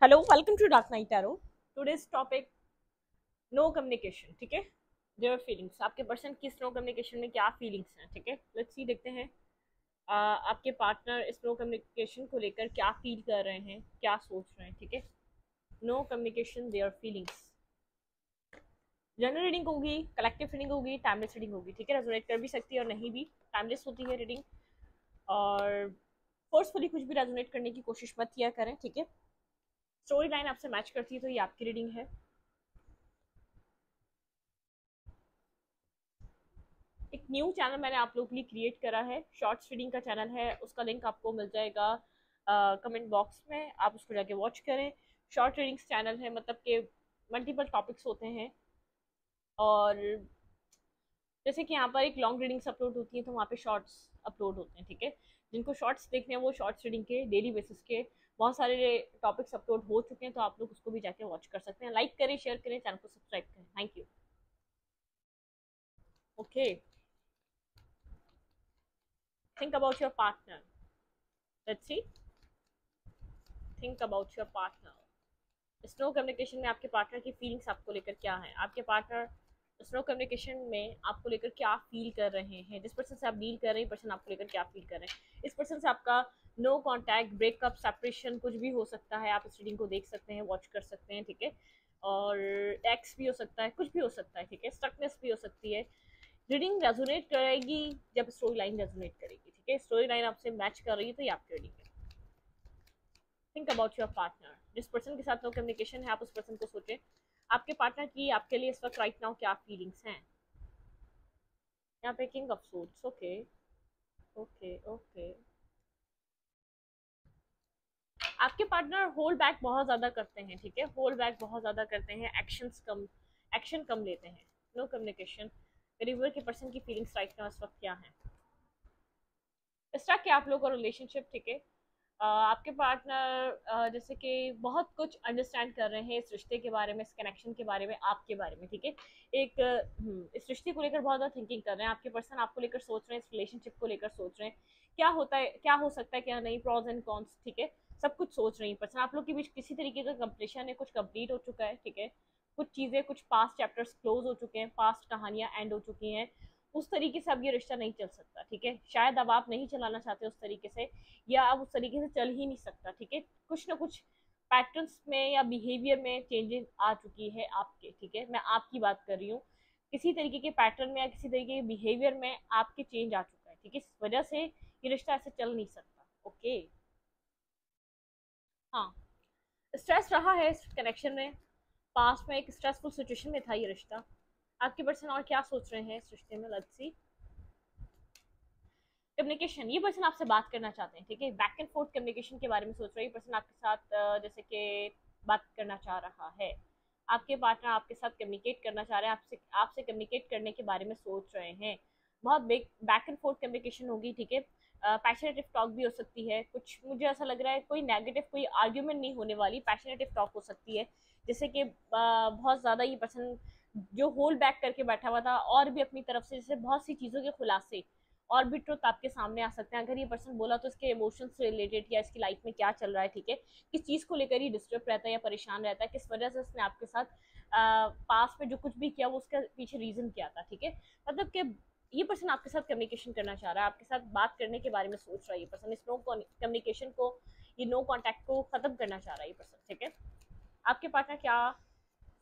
Hello, welcome to dark night tarot. Today's topic no communication. ठीक है, their feelings. आपके person की no communication में क्या फीलिंग्स हैं? ठीक है, लेट्स सी, देखते हैं आपके पार्टनर इस नो कम्युनिकेशन को लेकर क्या फील कर रहे हैं, क्या सोच रहे हैं। ठीक है, no communication, their feelings. General reading होगी, कलेक्टिव रीडिंग होगी, टाइमलेस रीडिंग होगी। ठीक है, रेजोनेट कर भी सकती है और नहीं भी। टाइमलेस होती है रीडिंग, और फोर्सफुली कुछ भी रेजोनेट करने की कोशिश मत किया करें। ठीक है, स्टोरी लाइन आपसे मैच करती है तो ये आपकी रीडिंग है। एक न्यू चैनल मैंने आप लोगों के लिए क्रिएट करा है, शॉर्ट्स रीडिंग का चैनल है। उसका लिंक आपको मिल जाएगा कमेंट बॉक्स में, आप उसको जाके वॉच करें। शॉर्ट रीडिंग्स चैनल है, मतलब कि मल्टीपल टॉपिक्स होते हैं। और जैसे कि यहाँ पर एक लॉन्ग रीडिंग्स अपलोड होती है तो वहाँ पे शॉर्ट्स अपलोड होते हैं। ठीक है, जिनको शॉर्ट्स देखने हैं वो शॉर्ट्स रीडिंग के डेली बेसिस के बहुत सारे टॉपिक्स अपलोड हो चुके हैं, तो आप लोग उसको भी जाके वॉच कर सकते हैं। लाइक करें, शेयर करें, चैनल को सब्सक्राइब करें। Thank you. Okay, think about your partner. Let's see, think about your partner. Snow communication में आपके पार्टनर की फीलिंग्स आपको लेकर क्या है? आपके पार्टनर स्नो कम्युनिकेशन में आपको लेकर क्या फील कर रहे हैं? जिस पर्सन से आप डील कर रहे हैं, पर्सन आपको लेकर क्या फील कर रहे हैं? इस पर्सन से आपका नो कांटेक्ट, ब्रेकअप, सेपरेशन कुछ भी हो सकता है। आप इस रीडिंग को देख सकते हैं, वॉच कर सकते हैं। ठीक है, और एक्स भी हो सकता है, कुछ भी हो सकता है। ठीक है, स्टकनेस भी हो सकती है। रीडिंग रेजोनेट करेगी जब स्टोरी लाइन रेजोनेट करेगी। ठीक है, स्टोरी लाइन आपसे मैच कर रही है तो ये आपकी रीडिंग है। Think about your partner. जिस पर्सन के साथ नो कम्युनिकेशन है, आप उस पर्सन को सोचें, आपके पार्टनर की आपके लिए इस वक्त राइट नाउ क्या फीलिंग्स हैं। यहाँ पे king of swords. Okay, okay, okay. आपके पार्टनर होल्ड बैक बहुत ज्यादा करते हैं। ठीक है, होल्ड बैक बहुत ज्यादा करते हैं, एक्शन कम लेते हैं। No communication. रिवर के पर्सन की फीलिंग्स राइट नाउ इस वक्त क्या है? इस तरह के आप लोगों का रिलेशनशिप। ठीक है, आपके पार्टनर जैसे कि बहुत कुछ अंडरस्टैंड कर रहे हैं इस रिश्ते के बारे में, इस कनेक्शन के बारे में, आपके बारे में। ठीक है, एक इस रिश्ते को लेकर बहुत ज़्यादा थिंकिंग कर रहे हैं। आपके पर्सन आपको लेकर सोच रहे हैं, इस रिलेशनशिप को लेकर सोच रहे हैं, क्या होता है, क्या हो सकता है, क्या नहीं, प्रॉज एंड कॉन्स। ठीक है, सब कुछ सोच रही है पर्सन। आप लोग के बीच किसी तरीके का कंप्लीशन है, कुछ कंप्लीट हो चुका है। ठीक है, कुछ चीज़ें, कुछ पास्ट चैप्टर्स क्लोज हो चुके हैं, पास्ट कहानियां एंड हो चुकी हैं। उस तरीके से अब ये रिश्ता नहीं चल सकता। ठीक है, शायद अब आप नहीं चलाना चाहते उस तरीके से, या अब उस तरीके से चल ही नहीं सकता। ठीक है, कुछ ना कुछ पैटर्न्स में या बिहेवियर में चेंजेस आ चुकी है आपके। ठीक है, मैं आपकी बात कर रही हूँ। किसी तरीके के पैटर्न में या किसी तरीके के बिहेवियर में आपके चेंज आ चुका है। ठीक है, इस वजह से ये रिश्ता ऐसे चल नहीं सकता। ओके, हाँ, स्ट्रेस रहा है इस कनेक्शन में। पास्ट में एक स्ट्रेसफुल सिचुएशन में था ये रिश्ता। आपके पर्सन और क्या सोच रहे हैं इस रिश्ते में? Let's see. कम्युनिकेशन, ये पर्सन आपसे बात करना चाहते हैं। ठीक है, बैक एंड फोर्थ कम्युनिकेशन के बारे में सोच रहे हैं। ये पर्सन आपके साथ जैसे कि बात करना चाह रहा है। आपके पार्टनर आपके साथ कम्युनिकेट करना चाह रहे हैं, आपसे आपसे कम्युनिकेट करने के बारे में सोच रहे हैं। बहुत big back and fourth communication होगी। ठीक है, पैशनेटिव टॉक भी हो सकती है। कुछ मुझे ऐसा लग रहा है कोई नेगेटिव, कोई आर्ग्यूमेंट नहीं होने वाली, पैशनेटिव टॉक हो सकती है। जैसे कि बहुत ज़्यादा ये पर्सन जो होल्ड बैक करके बैठा हुआ था, और भी अपनी तरफ से जैसे बहुत सी चीज़ों के खुलासे और भी ट्रुथ आपके सामने आ सकते हैं। अगर ये पर्सन बोला तो इसके इमोशंस से रिलेटेड, या इसकी लाइफ में क्या चल रहा है। ठीक है, किस चीज़ को लेकर ही डिस्टर्ब रहता है या परेशान रहता है, किस वजह से उसने आपके साथ पास में जो कुछ भी किया वो उसका पीछे रीजन क्या था। ठीक है, मतलब कि ये पर्सन आपके साथ कम्युनिकेशन करना चाह रहा है, आपके साथ बात करने के बारे में सोच रहा है ये पर्सन। इस नो कम्युनिकेशन को, ये नो कॉन्टैक्ट को खत्म करना चाह रहा है ये पर्सन। ठीक है, आपके पार्टनर क्या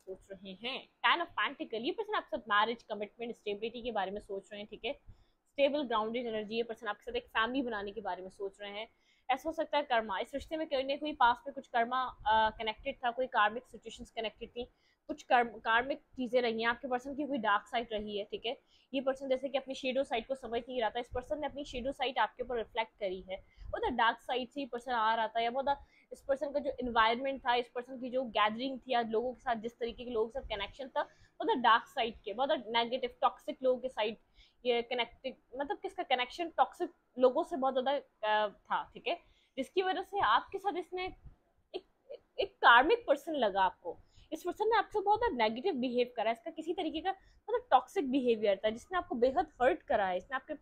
सोच रहे हैं? टेन ऑफ पेंटिकल, ये पर्सन आपके साथ मैरिज, कमिटमेंट, स्टेबिलिटी के बारे में सोच रहे हैं। ठीक है, स्टेबल ग्राउंडेड एनर्जी। ये पर्सन आपके साथ एक फैमिली बनाने के बारे में सोच रहे हैं। ऐसा हो सकता है कर्मा, इस रिश्ते में कोई ना कोई पास में कुछ कर्मा कनेक्टेड था, कोई कार्मिक सिचुएशंस कनेक्टेड थी, कुछ कार्मिक चीजें रही हैं। आपके पर्सन की कोई डार्क साइड रही है। ठीक है, ये पर्सन जैसे कि अपनी शेडो साइड को समझ नहीं रहा था, इस पर्सन ने अपनी शेडो साइड आपके ऊपर रिफ्लेक्ट करी है। वो डार्क साइड से ही पर्सन आ रहा था, या वो इस पर्सन का जो इन्वायरमेंट था, इस पर्सन की जो गैदरिंग थी, या लोगों के साथ जिस तरीके के लोगों के साथ कनेक्शन था, वो डार्क साइड के, बहुत नेगेटिव टॉक्सिक लोगों के साइड ये कनेक्टिव, मतलब किसका कनेक्शन टॉक्सिक लोगों से बहुत ज्यादा था। ठीक है, जिसकी वजह से आपके साथ इसने एक एक कार्मिक पर्सन लगा आपको। इस पर्सन ने आपसे बहुत नेगेटिव बिहेव करा है, इसका किसी तरीके का मतलब टॉक्सिक बिहेवियर था जिसने आपको बेहद हर्ट करा है। इसने आपके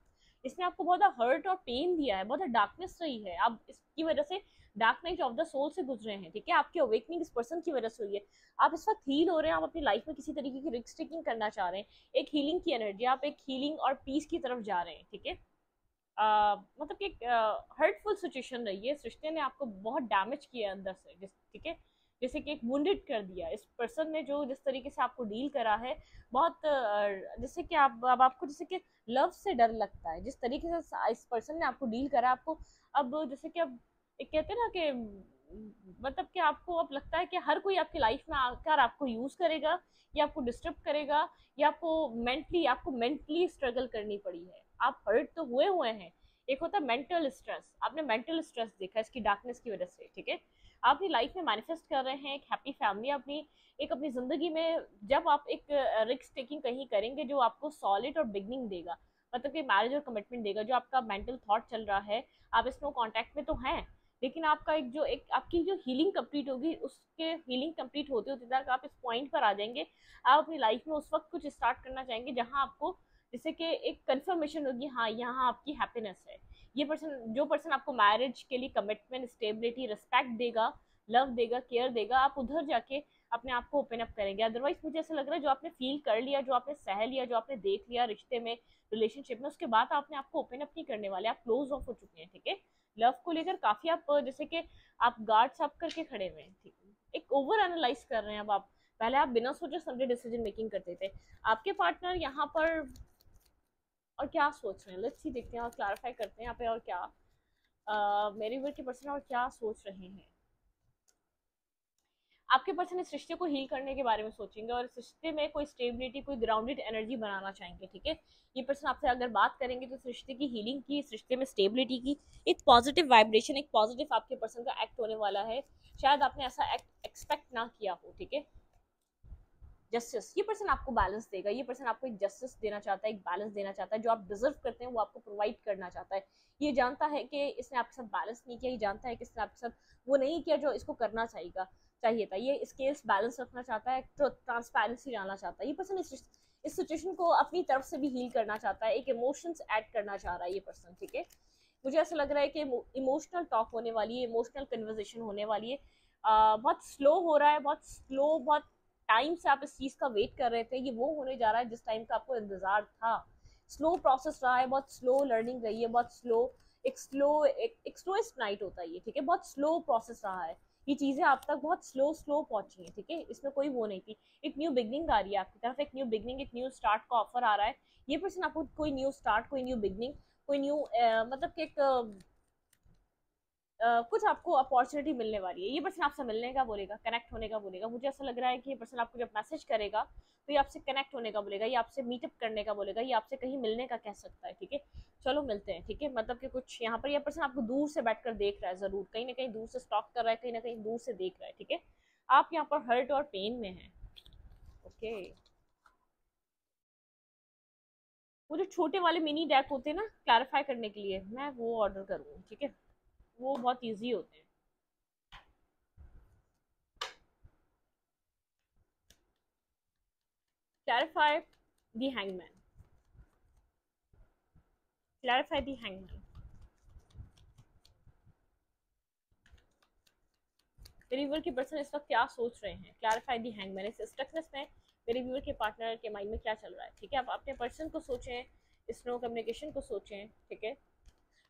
इसने आपको बहुत हर्ट और पेन दिया है, बहुत डार्कनेस रही है, आप इसकी वजह से dark night of the soul से गुजरे हैं, ठीक है। आपकी अवेकनिंग इस पर्सन की वजह से हुई है। आप इस वक्त हील हो रहे हैं, आप अपनी लाइफ में किसी तरीके की रिस्क टेकिंग करना चाह रहे हैं, एक हीलिंग की एनर्जी, आप एक हीलिंग और पीस की तरफ जा रहे हैं, ठीक है। मतलब कि हर्टफुल सिचुएशन रही है, इस रिश्ते ने आपको बहुत डैमेज किया अंदर से, ठीक है, जैसे कि एक वुंडेड कर दिया इस पर्सन ने, जो जिस तरीके से आपको डील करा है, बहुत जैसे कि आप अब आपको जैसे कि लव से डर लगता है, जिस तरीके से इस पर्सन ने आपको डील करा आपको, अब जैसे कि अब एक कहते हैं ना कि मतलब कि आपको अब लगता है कि हर कोई आपकी लाइफ में आकर आपको यूज करेगा, या आपको डिस्टर्ब करेगा, या आपको मेंटली स्ट्रगल करनी पड़ी है, आप हर्ट तो हुए हुए हैं। एक होता है मेंटल स्ट्रेस, आपने मेंटल स्ट्रेस देखा इसकी डार्कनेस की वजह से, ठीक है। आप अपनी लाइफ में मैनिफेस्ट कर रहे हैं एक हैप्पी फैमिली, अपनी जिंदगी में जब आप एक रिस्क टेकिंग कहीं करेंगे जो आपको सॉलिड और बिगनिंग देगा, मतलब कि मैरिज और कमिटमेंट देगा, जो आपका मेंटल थॉट चल रहा है, आप इसमें कांटेक्ट में तो हैं, लेकिन आपका एक आपकी जो हीलिंग कंप्लीट होगी, उसके हीलिंग कंप्लीट होते होते तक आप इस पॉइंट पर आ जाएंगे, आप अपनी लाइफ में उस वक्त कुछ स्टार्ट करना चाहेंगे जहां आपको जैसे कि एक कंफर्मेशन होगी, हाँ यहाँ आपकी हैप्पीनेस है। ये पर्सन, जो पर्सन आपको मैरिज के लिए कमिटमेंट, स्टेबिलिटी, रिस्पेक्ट देगा, लव देगा, केयर देगा, आप उधर जाके अपने आप को ओपन अप करेंगे। अदरवाइज मुझे ऐसा लग रहा है जो आपने फील कर लिया, जो आपने सह लिया, जो आपने देख लिया रिश्ते में, रिलेशनशिप में, उसके बाद आपने आपको ओपन अप नहीं करने वाले, आप क्लोज ऑफ हो चुके हैं, ठीक है। लव को लेकर काफी आप जैसे कि आप गार्ड्स अप करके खड़े हुए हैं, ठीक है, एक ओवर एनालाइज कर रहे हैं अब आप। पहले आप बिना सोचे समझे डिसीजन मेकिंग करते थे। आपके पार्टनर यहाँ पर और क्या सोच रहे हैं, लेट्स सी, देखते हैं और क्लैरिफाई करते हैं यहाँ पे, और क्या मेरी उम्र के पर्सन और क्या सोच रहे हैं। आपके पर्सन इस रिश्ते को हील करने के बारे में सोचेंगे, और इस रिश्ते में कोई स्टेबिलिटी, कोई ग्राउंडेड एनर्जी बनाना चाहेंगे, ठीक है। ये पर्सन आपसे अगर बात करेंगे तो इस रिश्ते की हीलिंग की, इस रिश्ते में स्टेबिलिटी की, एक पॉजिटिव वाइब्रेशन, एक पॉजिटिव आपके पर्सन का एक्ट होने वाला है। शायद आपने ऐसा एक्ट एक्सपेक्ट ना किया हो, ठीक है। जस्टिस, ये पर्सन आपको बैलेंस देगा, ये पर्सन आपको एक जस्टिस देना चाहता है, एक बैलेंस देना चाहता है, जो आप डिजर्व करते हैं वो आपको प्रोवाइड करना चाहता है। ये जानता है कि इसने आपके साथ बैलेंस नहीं किया, ये जानता है कि इसने आपके साथ वो नहीं किया जो इसको करना चाहिए था। ये स्केल्स बैलेंस रखना चाहता है, तो ट्रांसपेरेंसी डालना चाहता है। ये पर्सन इस सिचुएशन को अपनी तरफ से भी हील करना चाहता है, एक इमोशंस ऐड करना चाह रहा है ये पर्सन, ठीक है। मुझे ऐसा लग रहा है कि इमोशनल टॉक होने वाली है, इमोशनल कन्वर्सेशन होने वाली है। बहुत स्लो हो रहा है, बहुत स्लो, बहुत टाइम से आप इस चीज का वेट कर रहे थे, ये वो होने जा रहा है जिस टाइम का आपको इंतजार था। स्लो प्रोसेस रहा है, बहुत स्लो लर्निंग रही है, बहुत स्लो, एक स्लोएस्ट नाइट होता है ये, ठीक है। बहुत स्लो प्रोसेस रहा है, ये चीजें आप तक बहुत स्लो स्लो पहुंची हैं, ठीक है। इसमें कोई वो नहीं थी। एक न्यू बिगनिंग आ रही है आपकी तरफ, एक न्यू बिगनिंग, एक न्यू स्टार्ट का ऑफर आ रहा है। ये पर्सन आपको कोई न्यू स्टार्ट, कोई न्यू बिगनिंग, कोई न्यू मतलब कि एक कुछ आपको अपॉर्चुनिटी मिलने वाली है। ये पर्सन आपसे मिलने का बोलेगा, कनेक्ट होने का बोलेगा। मुझे ऐसा लग रहा है कि ये पर्सन आपको जब मैसेज करेगा तो ये आपसे कनेक्ट होने का बोलेगा, ये आपसे मीटअप करने का बोलेगा, ये आपसे कहीं मिलने का कह सकता है, ठीक है। चलो मिलते हैं, ठीक है। मतलब कि कुछ यहाँ पर ये पर्सन आपको दूर से बैठकर देख रहा है, जरूर कहीं ना कहीं दूर से स्टॉक कर रहा है, कहीं ना कहीं दूर से देख रहा है, ठीक है। आप यहाँ पर हर्ट और पेन में हैं, ओके। वो जो छोटे वाले मिनी डेक होते हैं ना क्लैरिफाई करने के लिए, मैं वो ऑर्डर करूँगी, ठीक है। वो बहुत ईजी होते हैं। Clarify the hangman. Clarify the hangman. मेरे व्यूअर के पर्सन इस वक्त क्या सोच रहे हैं, क्लैरिफाई दी हैंगमैन। इस स्ट्रक्चर्स में मेरे व्यूअर के पार्टनर के माइंड में क्या चल रहा है, ठीक है। आप अपने पर्सन को सोचें, स्नो कम्युनिकेशन को सोचें, ठीक है।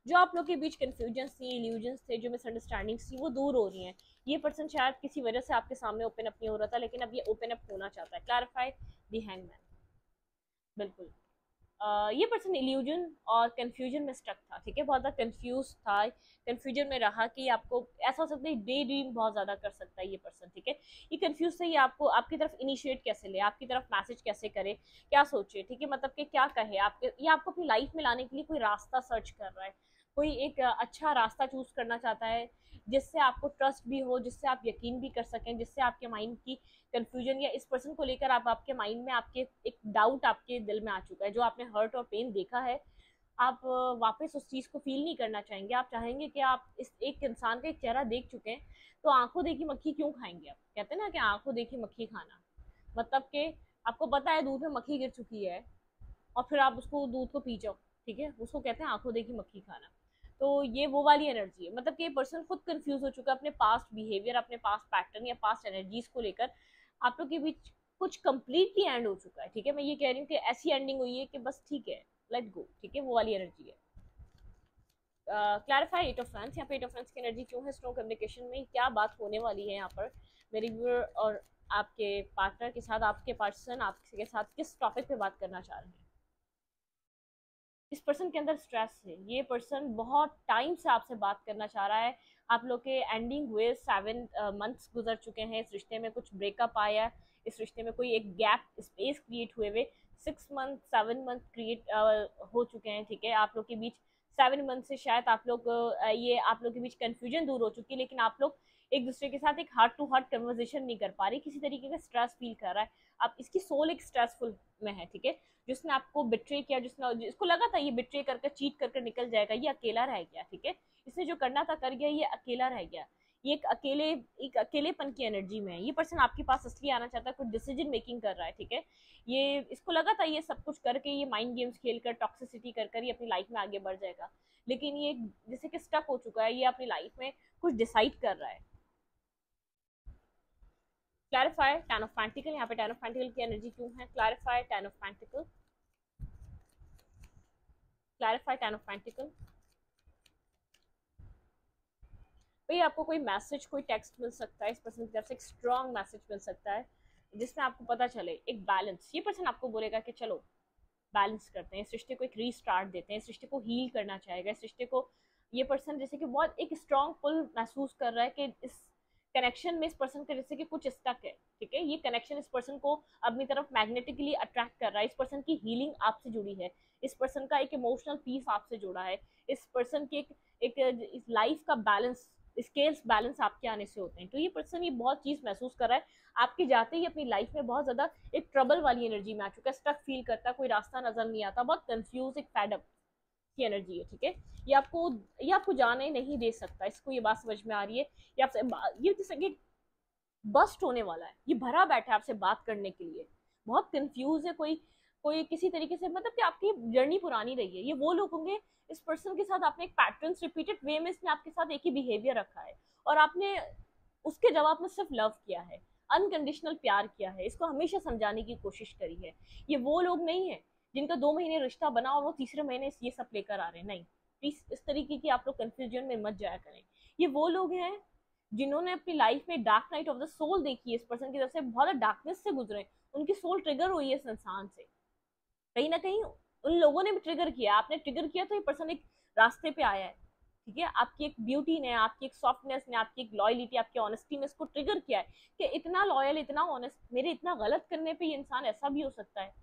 जो आप लोग के बीच कंफ्यूजन थी, इल्यूजन्स थे, जो मिसअंडरस्टैंडिंग्स थी, वो दूर हो रही हैं। ये पर्सन शायद किसी वजह से आपके सामने ओपन अप नहीं हो रहा था, लेकिन अब ये ओपन अप होना चाहता है। क्लैरिफाई दी हैंगमैन, बिल्कुल। ये पर्सन इल्यूजन और कंफ्यूजन में स्टक था, ठीक है। बहुत ज़्यादा कंफ्यूज था, कंफ्यूजन में रहा कि आपको ऐसा हो सकता है डे ड्रीम बहुत ज़्यादा कर सकता है ये पर्सन, ठीक है। ये कंफ्यूज था, ये आपको आपकी तरफ इनिशिएट कैसे ले, आपकी तरफ मैसेज कैसे करे, क्या सोचे, ठीक है। मतलब कि क्या कहे आपके, ये आपको अपनी लाइफ में लाने के लिए कोई रास्ता सर्च कर रहा है, कोई एक अच्छा रास्ता चूज करना चाहता है, जिससे आपको ट्रस्ट भी हो, जिससे आप यकीन भी कर सकें, जिससे आपके माइंड की कंफ्यूजन या इस पर्सन को लेकर आप आपके माइंड में आपके एक डाउट आपके दिल में आ चुका है, जो आपने हर्ट और पेन देखा है, आप वापस उस चीज़ को फील नहीं करना चाहेंगे। आप चाहेंगे कि आप इस एक इंसान का एक चेहरा देख चुके हैं, तो आंखों देखी मक्खी क्यों खाएंगे। आप कहते हैं ना कि आंखों देखी मक्खी खाना, मतलब कि आपको पता है दूध में मक्खी गिर चुकी है और फिर आप उसको दूध को पी जाओ, ठीक है, उसको कहते हैं आंखों देखी मक्खी खाना। तो ये वो वाली एनर्जी है, मतलब कि ये पर्सन खुद कंफ्यूज हो चुका है अपने पास्ट बिहेवियर, अपने पास्ट पैटर्न या पास्ट एनर्जीज को लेकर। आप लोग के बीच कुछ कंप्लीटली एंड हो चुका है, ठीक है। मैं ये कह रही हूँ कि ऐसी एंडिंग हुई है कि बस ठीक है, लेट गो, ठीक है, वो वाली एनर्जी है। क्लैरिफाई एट ऑफ फैंस, यहाँ पे एट ऑफ फैंस की एनर्जी क्यों है स्ट्रॉन्ग कम्युनिकेशन में, क्या बात होने वाली है यहाँ पर मेरे व्यूअर और आपके पार्टनर के साथ, आपके पर्सन आपके साथ किस टॉपिक पे बात करना चाह रहे हैं। इस पर्सन के अंदर स्ट्रेस है, ये पर्सन बहुत टाइम से आपसे बात करना चाह रहा है। आप लोग के एंडिंग हुए 7 मंथ्स गुजर चुके हैं, इस रिश्ते में कुछ ब्रेकअप आया है, इस रिश्ते में कोई एक गैप स्पेस क्रिएट हुए हुए 6 मंथ 7 मंथ क्रिएट हो चुके हैं, ठीक है। आप लोग के बीच 7 मंथ से शायद आप लोग ये आप लोग के बीच कंफ्यूजन दूर हो चुकी है, लेकिन आप लोग एक दूसरे के साथ एक हार्ट टू हार्ट कन्वर्सेशन नहीं कर पा रहे, किसी तरीके का स्ट्रेस फील कर रहा है। आप इसकी सोल एक स्ट्रेसफुल में है, ठीक है। जिसने आपको बिट्रे किया, जिसको लगा था ये बिट्रे करके चीट करके निकल जाएगा, ये अकेला रह गया, ठीक है। इसने जो करना था कर गया, ये अकेला रह गया। ये एक अकेलेपन की एनर्जी में है। ये पर्सन आपके पास इसलिए आना चाहता है, कुछ डिसीजन मेकिंग कर रहा है, ठीक है। ये इसको लगा था ये सब कुछ करके, ये माइंड गेम्स खेलकर टॉक्सिसिटी कर ये अपनी लाइफ में आगे बढ़ जाएगा, लेकिन ये जैसे कि स्टक हो चुका है, ये अपनी लाइफ में कुछ डिसाइड कर रहा है। क्लैरिफाई टेन ऑफ पेंटिकल, यहाँ पे टेन ऑफ पेंटिकल की एनर्जी क्यों है, clarify ten of pentacle, clarify ten of pentacle. भाई आपको कोई मैसेज, कोई टेक्स्ट मिल सकता है, इस पर्सन की तरफ से एक स्ट्रॉन्ग मैसेज मिल सकता है, जिसमें आपको पता चले एक बैलेंस। ये पर्सन आपको बोलेगा कि चलो बैलेंस करते हैं, इस रिश्ते को एक रीस्टार्ट देते हैं, इस रिश्ते को हील करना चाहेगा, इस रिश्ते को। ये पर्सन जैसे कि बहुत एक स्ट्रॉन्ग पुल महसूस कर रहा है कि इस कनेक्शन में इस पर्सन के जैसे कि कुछ स्टक है, ठीक है। ये कनेक्शन इस पर्सन को अपनी तरफ मैग्नेटिकली अट्रैक्ट कर रहा है, इस पर्सन की हीलिंग आपसे जुड़ी है, इस पर्सन का एक इमोशनल पीस आपसे जुड़ा है, इस पर्सन की एक लाइफ का बैलेंस, स्केल्स बैलेंस आपके आने से होते हैं। तो ये पर्सन ये बहुत चीज महसूस कर रहा है, आपके जाते ही अपनी लाइफ में बहुत ज्यादा एक ट्रबल वाली एनर्जी में आ चुका है, स्टक फील करता है, कोई रास्ता नजर नहीं आता, बहुत कंफ्यूज, एक फैडअप की एनर्जी है, ठीक है। ये आपको जाने नहीं दे सकता, इसको ये बात समझ में आ रही है। ये आपसे ये जैसे कि बस्ट होने वाला है, ये भरा बैठा है आपसे बात करने के लिए, बहुत कंफ्यूज है, कोई कोई किसी तरीके से, मतलब कि आपकी जर्नी पुरानी रही है। ये वो लोग होंगे, इस पर्सन के साथ आपने एक पैटर्न रिपीटेड वे में इसने आपके साथ एक ही बिहेवियर रखा है, और आपने उसके जवाब में सिर्फ लव किया है, अनकंडीशनल प्यार किया है, इसको हमेशा समझाने की कोशिश करी है। ये वो लोग नहीं है जिनका 2 महीने रिश्ता बना और वो तीसरे महीने ये सब लेकर आ रहे हैं, नहीं। प्लीज इस तरीके की आप लोग कंफ्यूजन में मत जाया करें। ये वो लोग हैं जिन्होंने अपनी लाइफ में dark night of the soul देखी है, इस पर्सन की तरफ से बहुत डार्कनेस से गुजरे, उनकी सोल ट्रिगर हुई है इस इंसान से, कहीं ना कहीं उन लोगों ने भी ट्रिगर किया, आपने ट्रिगर किया, तो ये पर्सन एक रास्ते पे आया है, ठीक है। आपकी एक ब्यूटी ने, आपकी एक सॉफ्टनेस ने, आपकी एक लॉयलिटी, आपकी ऑनेस्टी ने इसको ट्रिगर किया है कि इतना लॉयल, इतना ऑनेस्ट, मेरे इतना गलत करने पे ये इंसान ऐसा भी हो सकता है।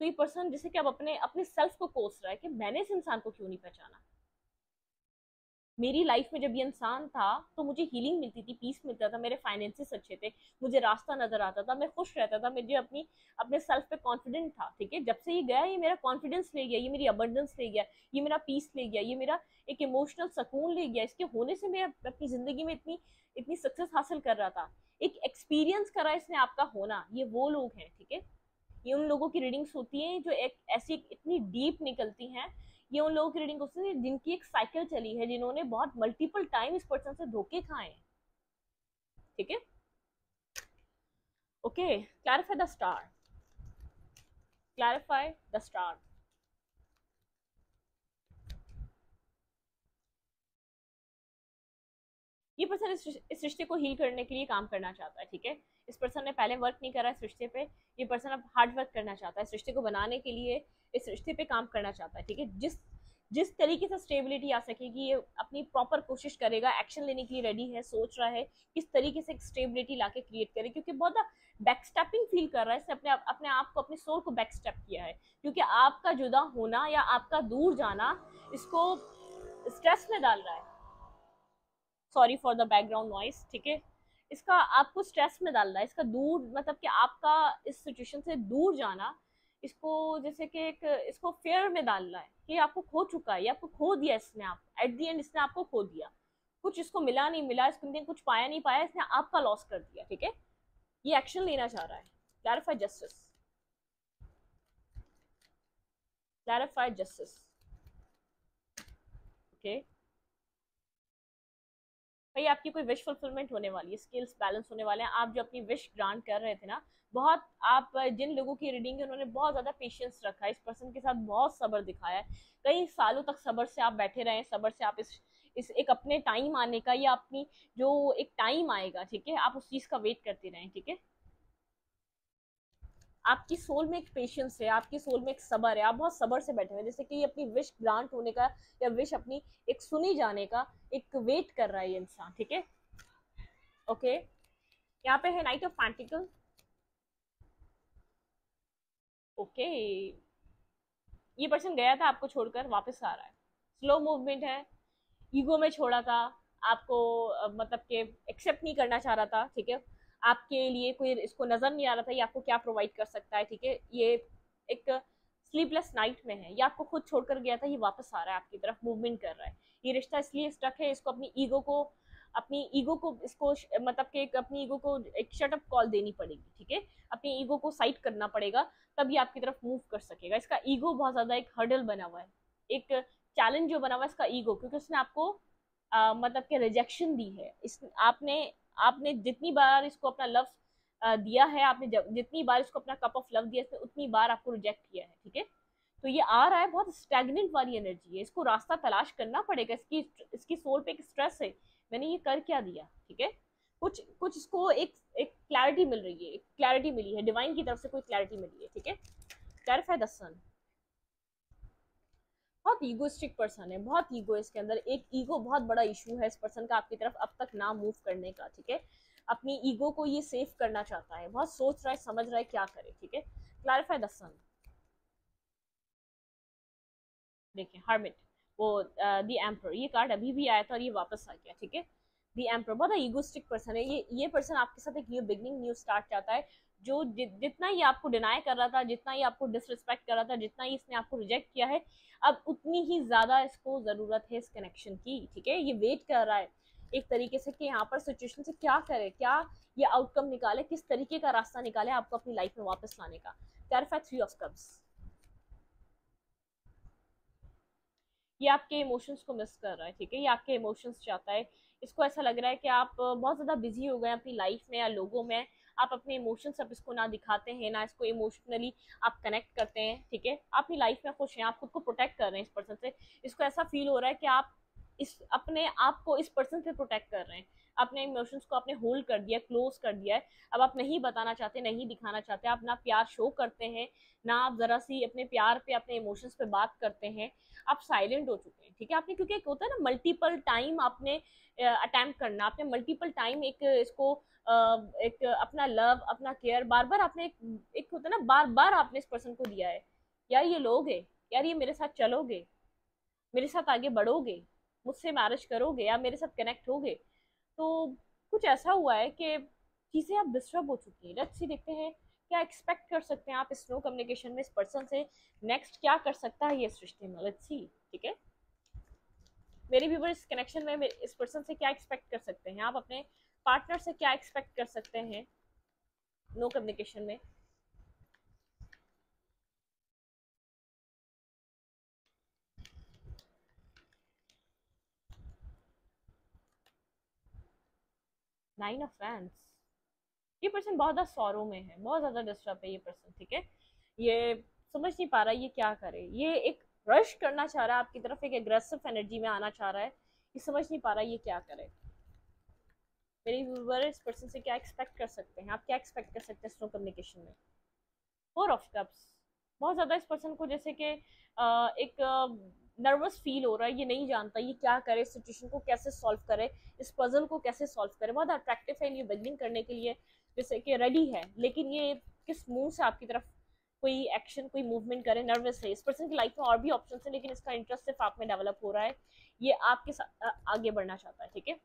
तो ये पर्सन जैसे कि अब अपने अपने सेल्फ को कोस रहा है कि मैंने इस इंसान को क्यों नहीं पहचाना, मेरी लाइफ में जब ये इंसान था तो मुझे हीलिंग मिलती थी, पीस मिलता था, मेरे फाइनेंसेस अच्छे थे, मुझे रास्ता नजर आता था, मैं खुश रहता था, मुझे अपने सेल्फ पे कॉन्फिडेंट था, ठीक है। जब से ये गया, ये मेरा कॉन्फिडेंस ले गया, ये मेरी अबंडेंस ले गया, ये मेरा पीस ले गया, ये मेरा एक इमोशनल सुकून ले गया, इसके होने से मैं अपनी जिंदगी में इतनी इतनी सक्सेस हासिल कर रहा था, एक एक्सपीरियंस करा इसने आपका होना। ये वो लोग हैं, ठीक है। ये उन लोगों की रीडिंग्स होती हैं जो एक ऐसी इतनी डीप निकलती हैं। ये उन लोगों की रीडिंग होती है जिनकी एक साइकिल चली है, जिन्होंने बहुत मल्टीपल टाइम इस पर्सन से धोखे खाए हैं, ठीक है। Okay, clarify the star, clarify the star. ये पर्सन इस रिश्ते को हील करने के लिए काम करना चाहता है, ठीक है। इस पर्सन ने पहले वर्क नहीं करा इस रिश्ते पे, ये पर्सन अब हार्ड वर्क करना चाहता है इस रिश्ते को बनाने के लिए, इस रिश्ते पे काम करना चाहता है, ठीक है। जिस जिस तरीके से स्टेबिलिटी आ सकेगी, ये अपनी प्रॉपर कोशिश करेगा, एक्शन लेने के लिए रेडी है, सोच रहा है किस तरीके से स्टेबिलिटी लाके क्रिएट करे, क्योंकि बहुत बैकस्टेपिंग फील कर रहा है, इसने अपने आप को, अपनी सोल को बैकस्टेप किया है, क्योंकि आपका जुदा होना या आपका दूर जाना इसको स्ट्रेस में डाल रहा है। Sorry for the background noise, ठीक है। इसका आपको स्ट्रेस में डाल रहा है, इसका दूर, मतलब कि आपका इस सिचुएशन से दूर जाना इसको जैसे कि एक इसको फेयर में डाल रहा है कि आपको खो चुका है, या आपको खो दिया इसने, आप एट दी एंड इसने आपको खो दिया, कुछ इसको मिला नहीं मिला, इसने कुछ पाया नहीं पाया, इसने आपका लॉस कर दिया, ठीक है। ये एक्शन लेना चाह रहा है। Clarify justice, clarify justice. Okay भाई, आपकी कोई विश फुलफिलमेंट होने वाली है, स्किल्स बैलेंस होने वाले हैं। आप जो अपनी विश ग्रांट कर रहे थे ना, बहुत आप जिन लोगों की रीडिंग है उन्होंने बहुत ज्यादा पेशेंस रखा है, इस पर्सन के साथ बहुत सब्र दिखाया है, कई सालों तक सब्र से आप बैठे रहे, सब्र से आप इस एक अपने टाइम आने का, या अपनी जो एक टाइम आएगा, ठीक है, आप उस चीज का वेट करते रहें, ठीक है। आपकी सोल में एक पेशेंस है, आपकी सोल में एक सबर है, आप बहुत सबर से बैठे हुए हैं, जैसे कि अपनी विश ग्रांट होने का या विश अपनी एक सुनी जाने का एक वेट कर रहा है ये इंसान, ठीक है। ओके यहाँ पे है नाइट ऑफ पेंटिकल। ओके ये पर्सन गया था आपको छोड़कर, वापस आ रहा है, स्लो मूवमेंट है, ईगो में छोड़ा था आपको, मतलब कि एक्सेप्ट नहीं करना चाह रहा था, ठीक है। आपके लिए कोई इसको नजर नहीं आ रहा था ये आपको क्या प्रोवाइड कर सकता है, ठीक है। ये एक स्लीपलेस नाइट में है, ये आपको खुद छोड़कर गया था, ये वापस आ रहा है आपकी तरफ, मूवमेंट कर रहा है। ये रिश्ता इसलिए स्टक है, इसको अपनी ईगो को इसको मतलब कि अपनी ईगो को एक शटअप कॉल देनी पड़ेगी, ठीक है। अपनी ईगो को साइड करना पड़ेगा, तब ये आपकी तरफ मूव कर सकेगा। इसका ईगो बहुत ज्यादा एक हर्डल बना हुआ है, एक चैलेंज जो बना हुआ है इसका ईगो, क्योंकि उसने आपको मतलब कि रिजेक्शन दी है। इस आपने आपने जितनी बार इसको अपना लव दिया है, आपने जितनी बार इसको अपना कप ऑफ लव दिया है, उतनी बार आपको रिजेक्ट किया है, ठीक है। तो ये आ रहा है, बहुत स्टैग्नेंट वाली एनर्जी है, इसको रास्ता तलाश करना पड़ेगा, इसकी इसकी सोल पे एक स्ट्रेस है, मैंने ये कर क्या दिया, ठीक है। कुछ कुछ इसको एक एक क्लैरिटी मिल रही है, एक क्लैरिटी मिली है, डिवाइन की तरफ से कोई क्लैरिटी मिली है, ठीक है। क्लैरिफाई द सन। बहुत ईगोइस्टिक पर्सन है, बहुत ईगो है इसके अंदर, एक ईगो बहुत बड़ा इशू है इस पर्सन का आपकी तरफ अब तक ना मूव करने का, ठीक है। अपनी ईगो को ये सेव करना चाहता है, बहुत सोच रहा है, समझ रहा है क्या करे, ठीक है। क्लैरिफाई द सन। देखिए हर्मिट, वो द एम्पर, ये कार्ड अभी भी आया था और ये वापस आ गया, ठीक है। द एम्पर बहुत ईगोस्टिक पर्सन है, ये पर्सन आपके साथ एक न्यू बिगनिंग, न्यू स्टार्ट चाहता है। जो जितना ही आपको डिनाई कर रहा था, जितना ही आपको डिसरिस्पेक्ट कर रहा था, जितना ही इसने आपको रिजेक्ट किया है, अब उतनी ही ज्यादा इसको जरूरत है इस कनेक्शन की, ठीक है। ये वेट कर रहा है एक तरीके से कि यहाँ पर सिचुएशन से क्या करे, क्या ये आउटकम निकाले, किस तरीके का रास्ता निकाले आपको अपनी लाइफ में वापस लाने का। Clarify 3 of cups. ये आपके इमोशंस को मिस कर रहा है, ठीक है, ये आपके इमोशंस चाहता है। इसको ऐसा लग रहा है कि आप बहुत ज़्यादा बिजी हो गए अपनी लाइफ में या लोगों में, आप अपने इमोशंस अब इसको ना दिखाते हैं, ना इसको इमोशनली आप कनेक्ट करते हैं, ठीक है। आप अपनी लाइफ में खुश हैं, आप खुद को प्रोटेक्ट कर रहे हैं इस पर्सन से। इसको ऐसा फील हो रहा है कि आप इस अपने आप को इस पर्सन से प्रोटेक्ट कर रहे हैं, अपने इमोशंस को आपने होल्ड कर दिया, क्लोज कर दिया है। अब आप नहीं बताना चाहते, नहीं दिखाना चाहते, आप ना प्यार शो करते हैं, ना आप जरा सी अपने प्यार पे, अपने इमोशंस पे बात करते हैं, आप साइलेंट हो चुके हैं, ठीक है। आपने, क्योंकि एक होता है ना मल्टीपल टाइम आपने अटेम्प्ट करना, आपने मल्टीपल टाइम एक इसको एक अपना लव, अपना केयर बार बार आपने एक होता है ना, बार बार आपने इस पर्सन को दिया है, यार ये लोगे, यार ये मेरे साथ चलोगे, मेरे साथ आगे बढ़ोगे, मुझसे मैरिज करोगे, या मेरे साथ कनेक्ट होगे। तो कुछ ऐसा हुआ है कि चीज़ें आप डिस्टर्ब हो चुकी हैं। लेट्स सी, देखते हैं क्या एक्सपेक्ट कर सकते हैं आप इस नो कम्युनिकेशन में इस पर्सन से, नेक्स्ट क्या कर सकता है ये इस रिश्ते में। लेट्स सी, ठीक है। मेरे व्यूवर इस कनेक्शन में इस पर्सन से क्या एक्सपेक्ट कर सकते हैं, आप अपने पार्टनर से क्या एक्सपेक्ट कर सकते हैं नो कम्युनिकेशन में। 9 ऑफ वैंड्स। ये पर्सन बहुत ज़्यादा सौरों में है, बहुत ज़्यादा डिस्टर्ब है ये पर्सन, ठीक है। ये समझ नहीं पा रहा ये क्या करे, ये एक रश करना चाह रहा है आपकी तरफ, एक एग्रेसिव एनर्जी में आना चाह रहा है, ये समझ नहीं पा रहा ये क्या करे। मेरे व्यूअर इस पर्सन से क्या एक्सपेक्ट कर सकते हैं, आप क्या एक्सपेक्ट कर सकते हैं स्नो कम्युनिकेशन में। 4 ऑफ कप्स, बहुत ज़्यादा इस पर्सन को जैसे कि एक नर्वस फील हो रहा है, ये नहीं जानता ये क्या करे, सिचुएशन को कैसे सॉल्व करे, इस पजल को कैसे सॉल्व करे। बहुत अट्रैक्टिव है ये बिगनिंग करने के लिए, जैसे कि रेडी है, लेकिन ये किस मुंह से आपकी तरफ कोई एक्शन, कोई मूवमेंट करे, नर्वस है। इस पर्सन की लाइफ में और भी ऑप्शन है, लेकिन इसका इंटरेस्ट सिर्फ आप में डेवलप हो रहा है, ये आपके साथ आगे बढ़ना चाहता है, ठीक है।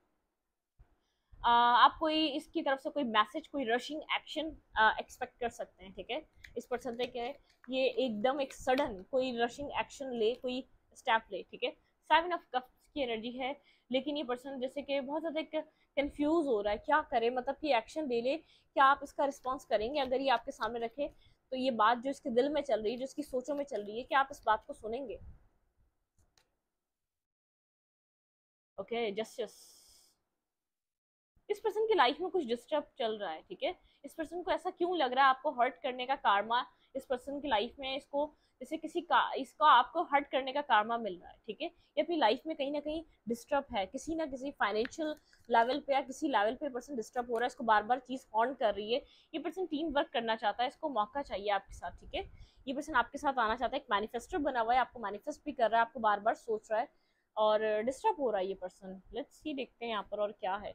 आप कोई इसकी तरफ से कोई मैसेज, कोई रशिंग एक्शन एक्सपेक्ट कर सकते हैं, ठीक है। इस पर्सन से क्या है, ये एकदम एक सडन कोई रशिंग एक्शन ले, कोई स्टेप ले, ठीक है। 7 ऑफ कप्स की एनर्जी है, लेकिन ये पर्सन जैसे कि बहुत ज़्यादा एक कंफ्यूज हो रहा है क्या करे, मतलब कि एक्शन ले ले, क्या आप इसका रिस्पॉन्स करेंगे अगर ये आपके सामने रखे, तो ये बात जो इसके दिल में चल रही है, जो इसकी सोचों में चल रही है, क्या आप इस बात को सुनेंगे? Okay, justice. इस पर्सन की लाइफ में कुछ डिस्टर्ब चल रहा है, ठीक है। इस पर्सन को ऐसा क्यों लग रहा है आपको हर्ट करने का कार्मा इस पर्सन की लाइफ में, इसको जैसे किसी का इसको आपको हर्ट करने का कार्मा मिल रहा है, ठीक है। ये अपनी लाइफ में कहीं ना कहीं डिस्टर्ब है, किसी ना किसी फाइनेंशियल लेवल पे या किसी लेवल पे पर्सन डिस्टर्ब हो रहा है, इसको बार बार चीज ऑन कर रही है। ये पर्सन टीम वर्क करना चाहता है, इसको मौका चाहिए आपके साथ, ठीक है। ये पर्सन आपके साथ आना चाहता है, एक मैनिफेस्टर बना हुआ है, आपको मैनिफेस्ट भी कर रहा है, आपको बार बार सोच रहा है और डिस्टर्ब हो रहा है ये पर्सन। लेट्स सी, देखते हैं यहाँ पर और क्या है।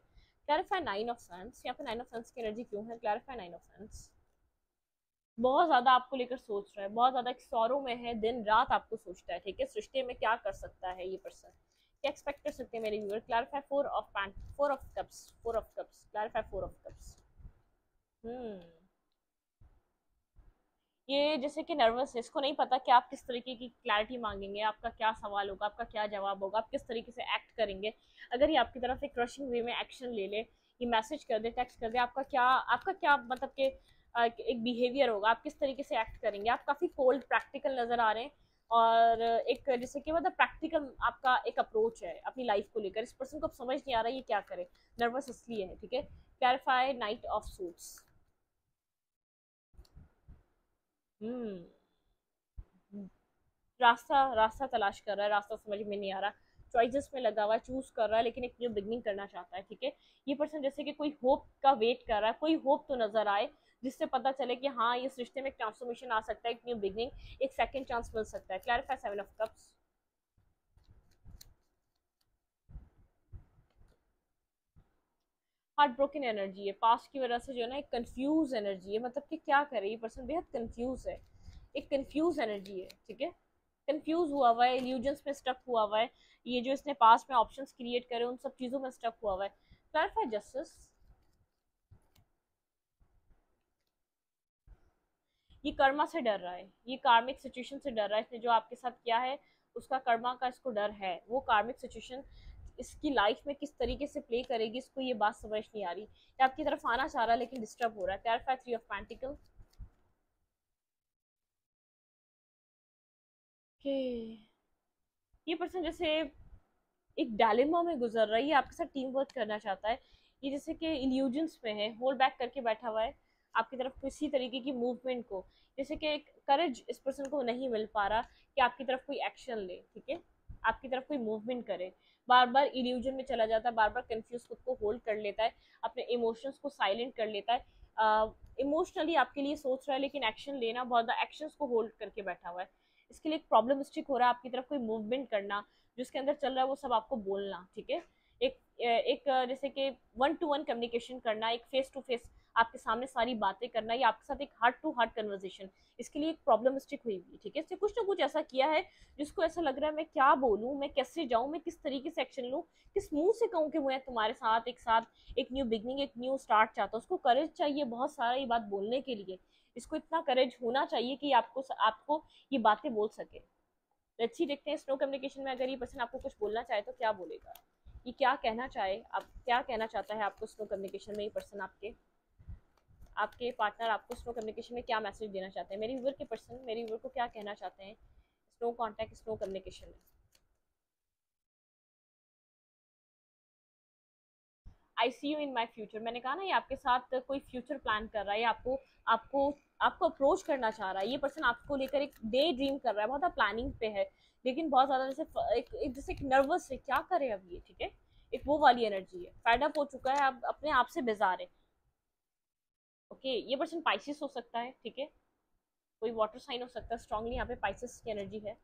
Clarify nine of Sands. यहाँ पे नाइन ऑफ सैंड्स की एनर्जी क्यों है? Clarify nine of Sands. बहुत ज्यादा आपको लेकर सोच रहा है, बहुत ज्यादा एक सौरों में है, दिन रात आपको सोचता है, ठीक है। सृष्टि में क्या कर सकता है ये पर्सन, क्या एक्सपेक्ट कर सकते हैं मेरे viewer? Clarify four of pant, four of cups, four of cups. Clarify four of cups. हम्म ये जैसे कि नर्वस है, इसको नहीं पता कि आप किस तरीके की क्लैरिटी मांगेंगे, आपका क्या सवाल होगा, आपका क्या जवाब होगा, आप किस तरीके से एक्ट करेंगे। अगर ये आपकी तरफ से क्रशिंग वे में एक्शन ले ले, ये मैसेज कर दे, टेक्स्ट कर दे, आपका क्या मतलब कि एक बिहेवियर होगा, आप किस तरीके से एक्ट करेंगे। आप काफी कोल्ड प्रैक्टिकल नजर आ रहे हैं और एक जैसे कि मतलब प्रैक्टिकल आपका एक अप्रोच है अपनी लाइफ को लेकर। इस पर्सन को अब समझ नहीं आ रहा है ये क्या करे, नर्वस इसलिए है, ठीक है। Clarify knight of suits. हम्म रास्ता रास्ता तलाश कर रहा है, रास्ता समझ में नहीं आ रहा, चॉइसेस में लगा हुआ है, चूज कर रहा है, लेकिन एक न्यू बिगनिंग करना चाहता है, ठीक है। ये पर्सन जैसे कि कोई होप का वेट कर रहा है, कोई होप तो नजर आए जिससे पता चले कि हाँ इस रिश्ते में एक ट्रांसफॉर्मेशन आ सकता है, एक न्यू बिगनिंग, एक सेकंड चांस मिल सकता है। Clarify seven of cups. Heart broken energy है, पास्ट की वजह से जो है ना एक कंफ्यूज एनर्जी है, मतलब कि क्या करे ये पर्सन, बेहद कंफ्यूज है, एक कंफ्यूज एनर्जी है, ठीक है। कंफ्यूज हुआ हुआ है, इल्यूजन्स में स्टक हुआ हुआ है, ये जो इसने पास्ट में ऑप्शंस क्रिएट करे उन सब चीजों में स्टक हुआ हुआ है। Clarify justice. ये कर्मा से डर रहा है, ये कार्मिक सिचुएशन से डर रहा है, इसने जो आपके साथ किया है उसका कर्मा का इसको डर है। वो कार्मिक सिचुएशन इसकी लाइफ में किस तरीके से प्ले करेगी, इसको ये बात समझ नहीं आ रही। ये आपकी तरफ आना चाह रहा है लेकिन डिस्टर्ब हो रहा है। Clarify three of pentacle. ये पर्सन जैसे एक डायलेमा में गुजर रहा है, ये आपके साथ टीम वर्क करना चाहता है, ये जैसे कि इल्यूजन्स में है, होल्ड बैक करके बैठा हुआ है आपकी तरफ किसी तरीके की मूवमेंट को, जैसे कि एक करेज इस पर्सन को नहीं मिल पा रहा कि आपकी तरफ कोई एक्शन ले, ठीक है, आपकी तरफ कोई मूवमेंट करे। बार बार इल्यूजन में चला जाता है, बार बार कंफ्यूज खुद को होल्ड कर लेता है, अपने इमोशंस को साइलेंट कर लेता है, इमोशनली आपके लिए सोच रहा है लेकिन एक्शन लेना बहुत ज़्यादा, एक्शंस को होल्ड करके बैठा हुआ है। इसके लिए एक प्रॉब्लमिस्टिक हो रहा है आपकी तरफ कोई मूवमेंट करना, जिसके अंदर चल रहा है वो सब आपको बोलना, ठीक है। एक जैसे कि वन टू वन कम्युनिकेशन करना, एक फेस टू फेस आपके सामने सारी बातें करना, या आपके साथ एक हार्ट टू हार्ट कन्वर्सेशन, इसके लिए एक प्रॉब्लमिस्टिक हुई हुई, ठीक है। इससे कुछ ना कुछ ऐसा किया है जिसको ऐसा लग रहा है मैं क्या बोलूँ, मैं कैसे जाऊँ, मैं किस तरीके से एक्शन लूँ, किस मुंह से कहूँ कि मैं तुम्हारे साथ एक न्यू बिगनिंग, एक न्यू स्टार्ट चाहता हूँ। उसको करेज चाहिए बहुत सारा ये बात बोलने के लिए, इसको इतना करेज होना चाहिए कि आपको आपको ये बातें बोल सके। लेट्स सी, देखते हैं स्नो कम्युनिकेशन में अगर ये पर्सन आपको कुछ बोलना चाहे तो क्या बोलेगा, ये क्या कहना चाहे, आप क्या कहना चाहता है आपको स्नो कम्युनिकेशन में ये पर्सन, आपके आपके पार्टनर आपको स्नो कम्युनिकेशन में क्या मैसेज देना चाहते हैं, मेरे व्यूअर के पर्सन मेरे व्यूअर को क्या कहना चाहते हैं स्नो कॉन्टैक्ट, स्नो कम्युनिकेशन में। आई सी यू इन माई फ्यूचर, मैंने कहा ना ये आपके साथ कोई फ्यूचर प्लान कर रहा है, आपको आपको आपको अप्रोच करना चाह रहा है, ये पर्सन आपको लेकर एक डे ड्रीम कर रहा है, बहुत प्लानिंग पे है, लेकिन बहुत ज्यादा जैसे जैसे एक नर्वस है, क्या करे अब ये, ठीक है। एक वो वाली एनर्जी है, फेड अप हो चुका है, अब अपने आप से बेजार है। ओके, ये पर्सन पाइसिस हो सकता है, ठीक है, कोई वाटर साइन हो सकता है, स्ट्रांगली यहाँ पे पाइसिस की एनर्जी है।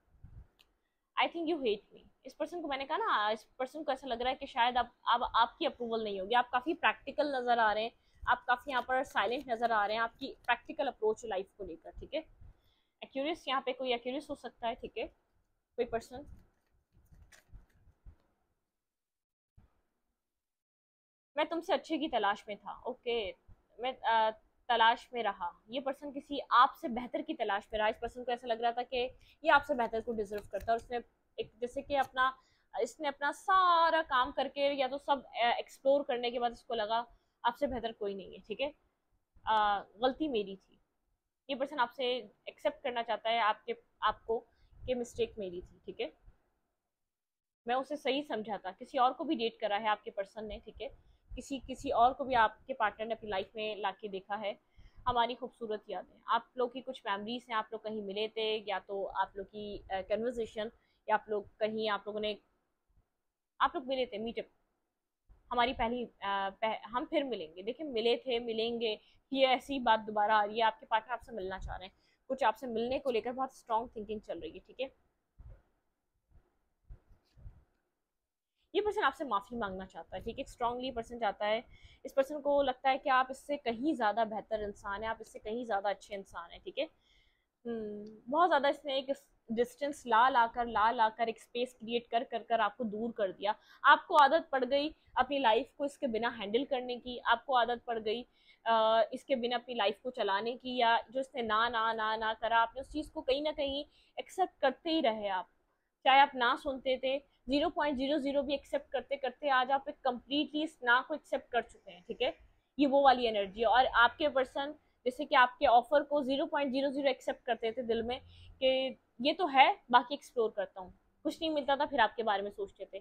I think you hate me, इस पर्सन को मैंने कहा ना, इस पर्सन को ऐसा लग रहा है कि शायद अब आपकी अप्रूवल नहीं होगी, आप काफी प्रैक्टिकल नजर आ रहे हैं, आप काफी यहाँ पर साइलेंट नजर आ रहे हैं, आपकी प्रैक्टिकल अप्रोच लाइफ को लेकर, ठीक है। एक्यूरियस, यहाँ पे कोई एक्यूरियस हो सकता है, ठीक है, कोई पर्सन। मैं तुमसे अच्छे की तलाश में था, ओके, मैं तलाश में रहा, ये पर्सन किसी आपसे बेहतर की तलाश में रहा, इस पर्सन को ऐसा लग रहा था कि ये आपसे बेहतर को डिजर्व करता है, और उसने एक जैसे कि अपना इसने अपना सारा काम करके या तो सब एक्सप्लोर करने के बाद इसको लगा आपसे बेहतर कोई नहीं है, ठीक है, गलती मेरी थी, ये पर्सन आपसे एक्सेप्ट करना चाहता है आपको कि मिस्टेक मेरी थी, ठीक है, मैं उसे सही समझा था, किसी और को भी डेट करा है आपके पर्सन ने, ठीक है, किसी किसी और को भी आपके पार्टनर ने अपनी लाइफ में लाके देखा है। हमारी खूबसूरत यादें, आप लोग की कुछ मेमोरीज हैं, आप लोग कहीं मिले थे, या तो आप लोग की कन्वर्जेशन, या आप लोग कहीं आप लोगों ने आप लोग मिले थे, मीटअप, हमारी पहली हम फिर मिलेंगे, देखिए मिले थे, मिलेंगे, ये ऐसी बात दोबारा आ रही है, आपके पार्टनर आपसे मिलना चाह रहे हैं, कुछ आपसे मिलने को लेकर बहुत स्ट्रॉन्ग थिंकिंग चल रही है, ठीक है। ये पर्सन आपसे माफी मांगना चाहता है, ठीक है, स्ट्रांगली पर्सन चाहता है, इस पर्सन को लगता है कि आप इससे कहीं ज्यादा बेहतर इंसान है, आप इससे कहीं ज्यादा अच्छे इंसान है, ठीक है। बहुत ज्यादा इसने एक डिस्टेंस ला लाकर एक स्पेस क्रिएट कर आपको दूर कर दिया। आपको आदत पड़ गई अपनी लाइफ को इसके बिना हैंडल करने की, आपको आदत पड़ गई इसके बिना अपनी लाइफ को चलाने की, या जो इसने ना ना ना ना करा, आपने उस चीज को कहीं ना कहीं एक्सेप्ट करते ही रहे आप, चाहे आप ना सुनते थे, 0.00 भी एक्सेप्ट करते करते आज आप एक कंप्लीटली इस ना को एक्सेप्ट कर चुके हैं, ठीक है। ये वो वाली एनर्जी है। और आपके पर्सन जैसे कि आपके ऑफर को 0.00 एक्सेप्ट करते थे दिल में कि ये तो है, बाकी एक्सप्लोर करता हूँ, कुछ नहीं मिलता था फिर आपके बारे में सोचते थे,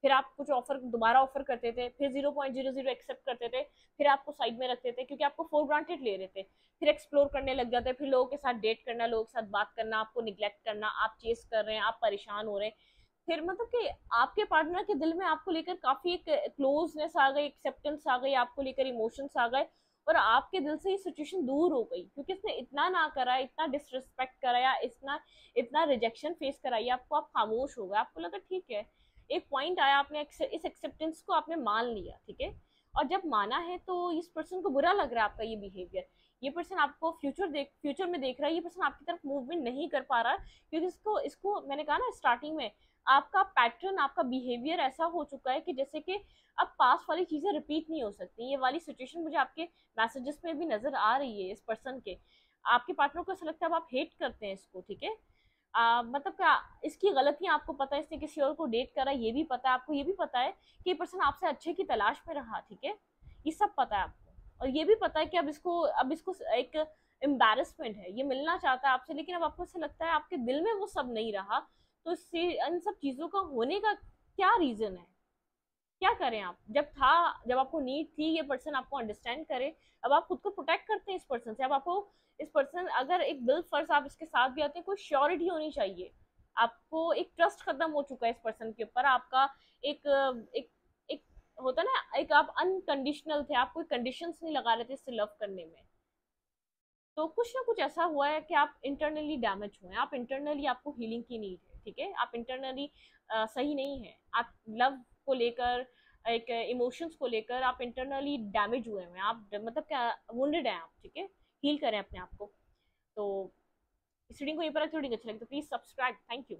फिर आप कुछ ऑफर दोबारा ऑफर करते थे, फिर 0.00 एक्सेप्ट करते थे, फिर आपको साइड में रखते थे क्योंकि आपको फॉर ग्रांटेड ले रहे थे, फिर एक्सप्लोर करने लग जाते, फिर लोगों के साथ डेट करना, लोगों के साथ बात करना, आपको निग्लेक्ट करना, आप चेस कर रहे हैं, आप परेशान हो रहे हैं, फिर मतलब कि आपके पार्टनर के दिल में आपको लेकर काफी एक क्लोजनेस आ गई, एक्सेप्टेंस आ गई, आपको लेकर इमोशंस आ गए, और आपके दिल से ये सिचुएशन दूर हो गई क्योंकि इसने इतना ना करा, इतना डिसरिस्पेक्ट करा, या इतना इतना रिजेक्शन फेस कराई, आपको आप खामोश हो गए, आपको लगा ठीक है, एक पॉइंट आया, आपने इस एक्सेप्टेंस को आपने मान लिया, ठीक है। और जब माना है तो इस पर्सन को बुरा लग रहा है आपका ये बिहेवियर, ये पर्सन आपको फ्यूचर में देख रहा है, ये पर्सन आपकी तरफ मूवमेंट नहीं कर पा रहा है क्योंकि इसको इसको मैंने कहा ना स्टार्टिंग में, आपका पैटर्न, आपका बिहेवियर ऐसा हो चुका है कि जैसे कि अब पास वाली चीजें रिपीट नहीं हो सकती, ये वाली सिचुएशन मुझे आपके मैसेजेस में भी नजर आ रही है, इस पर्सन के आपके पार्टनर को ऐसा लगता है अब आप हेट करते हैं इसको, ठीक है। मतलब क्या, इसकी गलतियां आपको पता है, इसने किसी और को डेट करा, ये भी पता है आपको, ये भी पता है कि ये पर्सन आपसे अच्छे की तलाश में रहा, ठीक है, ये सब पता है आपको, और ये भी पता है कि अब इसको एक एम्बेरसमेंट है, ये मिलना चाहता है आपसे, लेकिन अब आपको ऐसा लगता है आपके दिल में वो सब नहीं रहा, तो इससे इन सब चीजों का होने का क्या रीजन है, क्या करें आप, जब आपको नीड थी ये पर्सन आपको अंडरस्टैंड करे, अब आप खुद को प्रोटेक्ट करते हैं इस पर्सन से, अब आपको इस पर्सन अगर एक बिल फर्ज आप इसके साथ भी आते हैं, कोई श्योरिटी होनी चाहिए, आपको एक ट्रस्ट खत्म हो चुका है इस पर्सन के ऊपर, आपका एक एक एक होता ना, एक आप अनकंडीशनल थे, आप कोई कंडीशंस नहीं लगा रहे थे इससे लव करने में, तो कुछ ना कुछ ऐसा हुआ है कि आप इंटरनली डैमेज हुए हैं, आप इंटरनली, आपको हीलिंग की नीड है, ठीक है, आप इंटरनली सही नहीं है, आप लव को लेकर, एक इमोशंस को लेकर आप इंटरनली डैमेज हुए हैं, आप मतलब क्या वुंडेड हैं आप, ठीक है, हील करें अपने आप को। तो इस रीडिंग को यहीं पर, रीडिंग अच्छी लगी तो प्लीज सब्सक्राइब, थैंक यू।